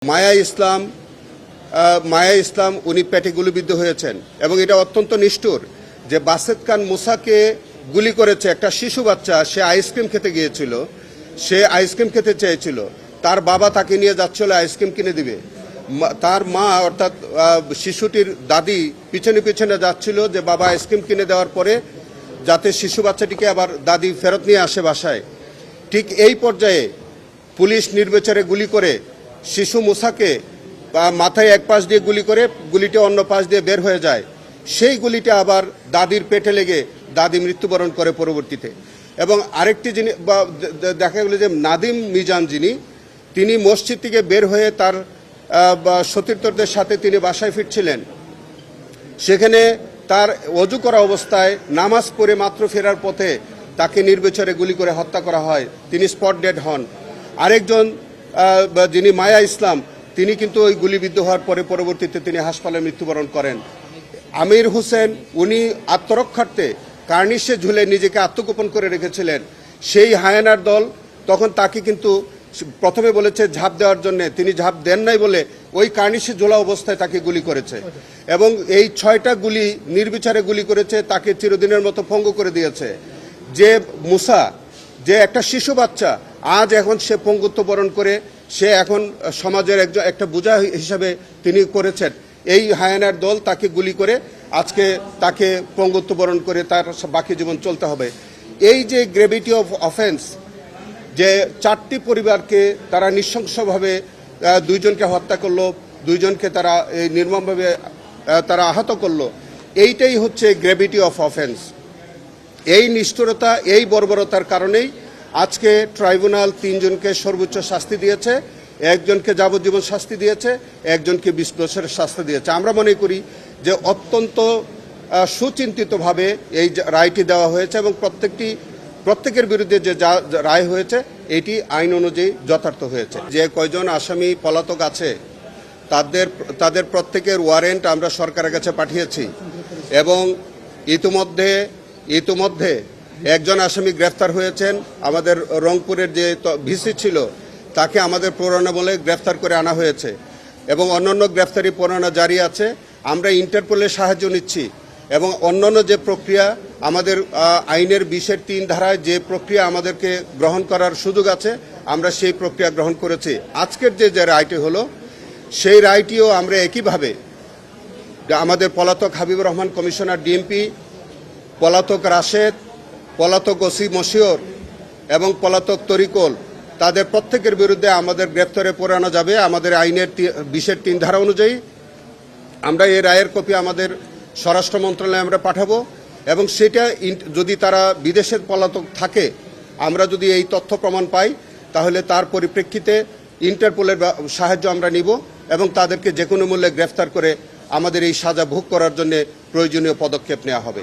মায়া ইসলাম উনি পেটে গুলিবিদ্ধ হয়েছেন এবং এটা অত্যন্ত নিষ্ঠুর যে বাসেদ খান মুসাকে গুলি করেছে একটা শিশু বাচ্চা। সে আইসক্রিম খেতে গিয়েছিল, সে আইসক্রিম খেতে চেয়েছিল, তার বাবা তাকে নিয়ে যাচ্ছিল আইসক্রিম কিনে দিবে। তার মা অর্থাৎ শিশুটির দাদি পিছনে পিছনে যাচ্ছিল যে বাবা আইসক্রিম কিনে দেওয়ার পরে যাতে শিশু বাচ্চাটিকে আবার দাদি ফেরত নিয়ে আসে বাসায়। ঠিক এই পর্যায়ে পুলিশ নির্বিচারে গুলি করে শিশু মুসাকে মাথায় এক পাশ দিয়ে গুলি করে গুলিটা অন্য পাশ দিয়ে বের হয়ে যায়। সেই গুলিটা আবার দাদির পেটে লেগে দাদি মৃত্যুবরণ করে পরবর্তীতে। এবং আরেকটি জিনিস দেখা গেল যে নাদিম মিজান তিনি মসজিদ থেকে বের হয়ে তার সতীর্থদের সাথে তিনি বাসায় ফিরছিলেন। সেখানে তার অজু করা অবস্থায় নামাজ পড়ে মাত্র ফেরার পথে তাকে নির্বিচারে গুলি করে হত্যা করা হয়, তিনি স্পট ডেড হন। আরেকজন যিনি মায়া ইসলাম তিনি কিন্তু ওই গুলিবিদ্ধ হওয়ার পরে পরবর্তীতে তিনি হাসপাতালে মৃত্যুবরণ করেন। আমির হোসেন উনি আত্মরক্ষার্থে কার্নিশে ঝুলে নিজেকে আত্মগোপন করে রেখেছিলেন। সেই হায়ানার দল তখন তাকে কিন্তু প্রথমে বলেছে ঝাঁপ দেওয়ার জন্য, তিনি ঝাঁপ দেন নাই বলে ওই কার্নিশে ঝোলা অবস্থায় তাকে গুলি করেছে এবং এই 6টা গুলি নির্বিচারে গুলি করেছে, তাকে চিরদিনের মতো পঙ্গু করে দিয়েছে। যে মুসা, যে একটা শিশু বাচ্চা, আজ এখন সে পঙ্গুত্ব বরণ করে সে এখন সমাজের একটা বোঝা হিসাবে তিনি করেছেন। এই হায়ানার দল তাকে গুলি করে আজকে তাকে পঙ্গুত্ব বরণ করে তার বাকি জীবন চলতে হবে। এই যে গ্রেভিটি অফ অফেন্স, যে 4টি পরিবারকে তারা নৃশংসভাবে 2জনকে হত্যা করলো, 2জনকে তারা এই নির্মমভাবে তারা আহত করলো, এইটাই হচ্ছে গ্রেভিটি অফ অফেন্স। এই নিষ্ঠুরতা, এই বর্বরতার কারণেই আজকে ট্রাইব্যুনাল 3জনকে সর্বোচ্চ শাস্তি দিয়েছে, 1জনকে যাবজ্জীবন শাস্তি দিয়েছে, 1জনকে 20 বছরের শাস্তি দিয়েছে। আমরা মনে করি যে অত্যন্ত সুচিন্তিতভাবে এই রায়টি দেওয়া হয়েছে এবং প্রত্যেকের বিরুদ্ধে যে রায় হয়েছে এটি আইন অনুযায়ী যথার্থ হয়েছে। যে কয়জন আসামি পলাতক আছে তাদের প্রত্যেকের ওয়ারেন্ট আমরা সরকারের কাছে পাঠিয়েছি এবং ইতিমধ্যে 1জন আসামি গ্রেফতার হয়েছেন। আমাদের রংপুরের যে ভিসি ছিল তাকে আমাদের প্ররোচনা বলে গ্রেফতার করে আনা হয়েছে এবং অন্যান্য গ্রেফতারি প্ররোচনা জারি আছে। আমরা ইন্টারপোলের সাহায্য নিচ্ছি এবং অন্যান্য যে প্রক্রিয়া আমাদের আইনের 20-3 ধারায় যে প্রক্রিয়া আমাদেরকে গ্রহণ করার সুযোগ আছে আমরা সেই প্রক্রিয়া গ্রহণ করেছি। আজকের যে রায়টি হলো সেই রায়টিও আমরা একইভাবে আমাদের পলাতক হাবিবুর রহমান কমিশনার ডিএমপি, পলাতক রাশেদ, পলাতক ওসি মশিউর এবং পলাতক তরিকুল, তাদের প্রত্যেকের বিরুদ্ধে আমাদের গ্রেপ্তারে পড়ানো যাবে আমাদের আইনের 20-3 ধারা অনুযায়ী। আমরা এই রায়ের কপি আমাদের স্বরাষ্ট্র মন্ত্রণালয়ে আমরা পাঠাবো এবং সেটা যদি তারা বিদেশের পলাতক থাকে, আমরা যদি এই তথ্য প্রমাণ পাই তাহলে তার পরিপ্রেক্ষিতে ইন্টারপোলের সাহায্য আমরা নিব এবং তাদেরকে যে কোনো মূল্যে গ্রেফতার করে আমাদের এই সাজা ভোগ করার জন্য প্রয়োজনীয় পদক্ষেপ নেওয়া হবে।